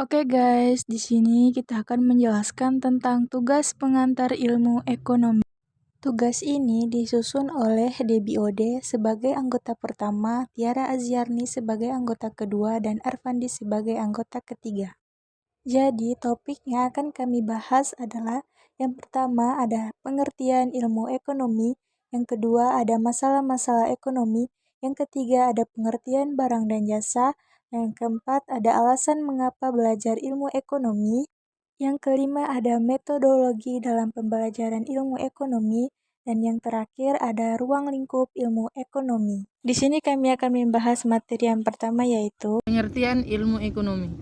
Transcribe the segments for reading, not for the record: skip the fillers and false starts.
Oke guys, di sini kita akan menjelaskan tentang tugas pengantar ilmu ekonomi. Tugas ini disusun oleh Debbie Ode sebagai anggota pertama, Tiara Aziarni sebagai anggota kedua, dan Arfandi sebagai anggota ketiga. Jadi topik yang akan kami bahas adalah yang pertama ada pengertian ilmu ekonomi, yang kedua ada masalah-masalah ekonomi, yang ketiga ada pengertian barang dan jasa, yang keempat ada alasan mengapa belajar ilmu ekonomi, yang kelima ada metodologi dalam pembelajaran ilmu ekonomi, dan yang terakhir ada ruang lingkup ilmu ekonomi. Di sini kami akan membahas materi yang pertama yaitu Pengertian ilmu ekonomi.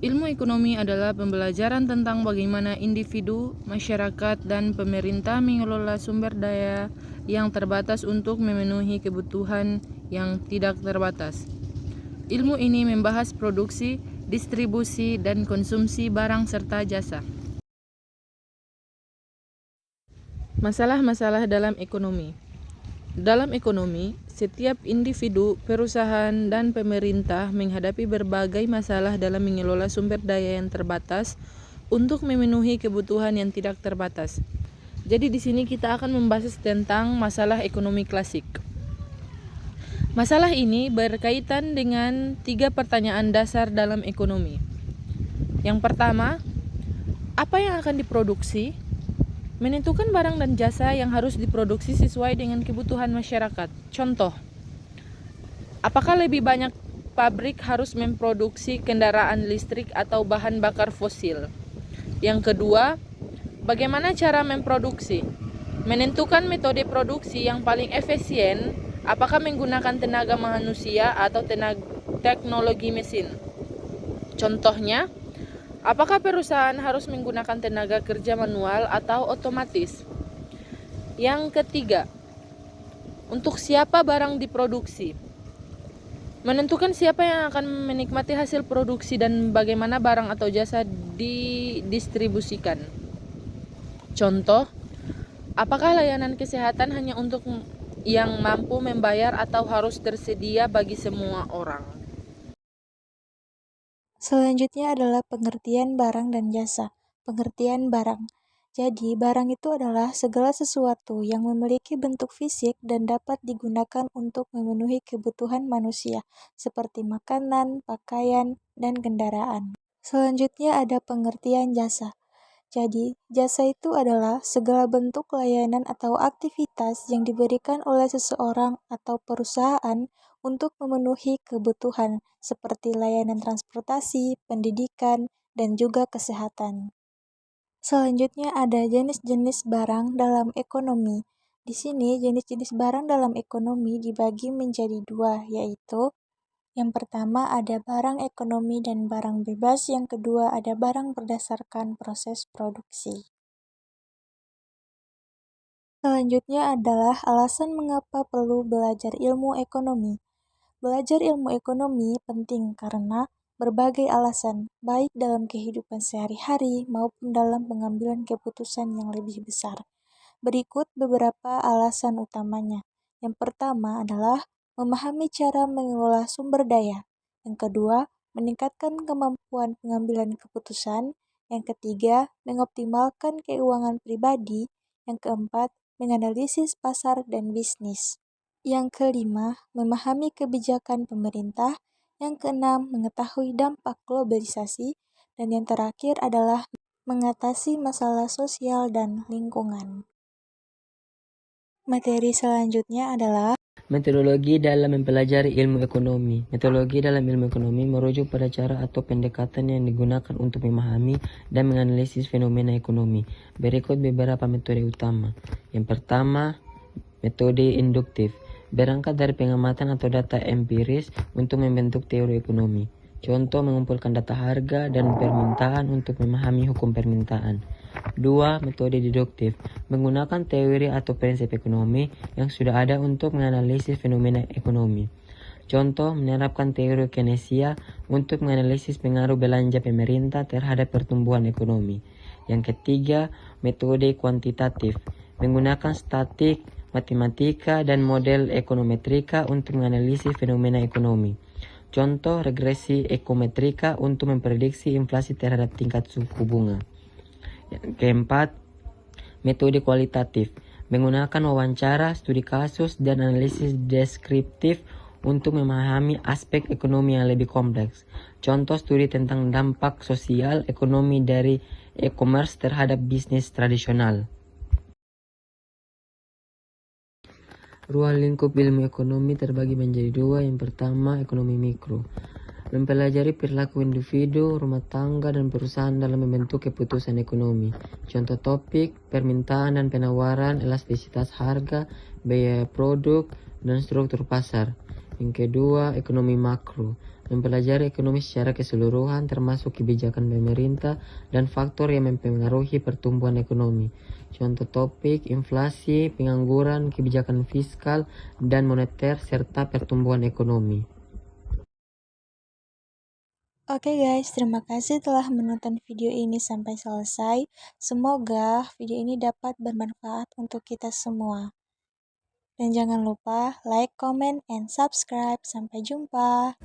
Ilmu ekonomi adalah pembelajaran tentang bagaimana individu, masyarakat, dan pemerintah mengelola sumber daya yang terbatas untuk memenuhi kebutuhan yang tidak terbatas. Ilmu ini membahas produksi, distribusi, dan konsumsi barang serta jasa. Masalah-masalah dalam ekonomi. Dalam ekonomi, setiap individu, perusahaan, dan pemerintah menghadapi berbagai masalah dalam mengelola sumber daya yang terbatas untuk memenuhi kebutuhan yang tidak terbatas. Jadi di sini kita akan membahas tentang masalah ekonomi klasik. Masalah ini berkaitan dengan 3 pertanyaan dasar dalam ekonomi. Yang pertama, apa yang akan diproduksi? Menentukan barang dan jasa yang harus diproduksi sesuai dengan kebutuhan masyarakat. Contoh, apakah lebih banyak pabrik harus memproduksi kendaraan listrik atau bahan bakar fosil? Yang kedua, bagaimana cara memproduksi? Menentukan metode produksi yang paling efisien, apakah menggunakan tenaga manusia atau teknologi mesin? Contohnya, apakah perusahaan harus menggunakan tenaga kerja manual atau otomatis? Yang ketiga, untuk siapa barang diproduksi? Menentukan siapa yang akan menikmati hasil produksi dan bagaimana barang atau jasa didistribusikan. Contoh, apakah layanan kesehatan hanya untuk yang mampu membayar atau harus tersedia bagi semua orang? Selanjutnya adalah pengertian barang dan jasa. Pengertian barang. Jadi, barang itu adalah segala sesuatu yang memiliki bentuk fisik dan dapat digunakan untuk memenuhi kebutuhan manusia, seperti makanan, pakaian, dan kendaraan. Selanjutnya ada pengertian jasa. Jadi, jasa itu adalah segala bentuk layanan atau aktivitas yang diberikan oleh seseorang atau perusahaan untuk memenuhi kebutuhan seperti layanan transportasi, pendidikan, dan juga kesehatan. Selanjutnya ada jenis-jenis barang dalam ekonomi. Di sini jenis-jenis barang dalam ekonomi dibagi menjadi dua, yaitu yang pertama ada barang ekonomi dan barang bebas, yang kedua ada barang berdasarkan proses produksi. Selanjutnya adalah alasan mengapa perlu belajar ilmu ekonomi. Belajar ilmu ekonomi penting karena berbagai alasan, baik dalam kehidupan sehari-hari maupun dalam pengambilan keputusan yang lebih besar. Berikut beberapa alasan utamanya. Yang pertama adalah memahami cara mengelola sumber daya. Yang kedua, meningkatkan kemampuan pengambilan keputusan. Yang ketiga, mengoptimalkan keuangan pribadi. Yang keempat, menganalisis pasar dan bisnis. Yang kelima, memahami kebijakan pemerintah. Yang keenam, mengetahui dampak globalisasi. Dan yang terakhir adalah mengatasi masalah sosial dan lingkungan. Materi selanjutnya adalah metodologi dalam mempelajari ilmu ekonomi. Metodologi dalam ilmu ekonomi merujuk pada cara atau pendekatan yang digunakan untuk memahami dan menganalisis fenomena ekonomi. Berikut beberapa metode utama. Yang pertama, metode induktif. Berangkat dari pengamatan atau data empiris untuk membentuk teori ekonomi. Contoh, mengumpulkan data harga dan permintaan untuk memahami hukum permintaan. 2. Metode deduktif. Menggunakan teori atau prinsip ekonomi yang sudah ada untuk menganalisis fenomena ekonomi. Contoh, menerapkan teori Keynesian untuk menganalisis pengaruh belanja pemerintah terhadap pertumbuhan ekonomi. Yang ketiga, metode kuantitatif. Menggunakan statistik, matematika, dan model ekonometrika untuk menganalisis fenomena ekonomi. Contoh regresi ekometrika untuk memprediksi inflasi terhadap tingkat suku bunga. Yang keempat, metode kualitatif. Menggunakan wawancara, studi kasus, dan analisis deskriptif untuk memahami aspek ekonomi yang lebih kompleks. Contoh studi tentang dampak sosial ekonomi dari e-commerce terhadap bisnis tradisional. Ruang lingkup ilmu ekonomi terbagi menjadi dua. Yang pertama, ekonomi mikro. Mempelajari perilaku individu, rumah tangga, dan perusahaan dalam membentuk keputusan ekonomi. Contoh topik, permintaan dan penawaran, elastisitas harga, biaya produk, dan struktur pasar. Yang kedua, ekonomi makro. Mempelajari ekonomi secara keseluruhan termasuk kebijakan pemerintah dan faktor yang mempengaruhi pertumbuhan ekonomi. Contoh topik, inflasi, pengangguran, kebijakan fiskal dan moneter, serta pertumbuhan ekonomi. Oke guys, terima kasih telah menonton video ini sampai selesai. Semoga video ini dapat bermanfaat untuk kita semua. Dan jangan lupa like, comment, and subscribe. Sampai jumpa.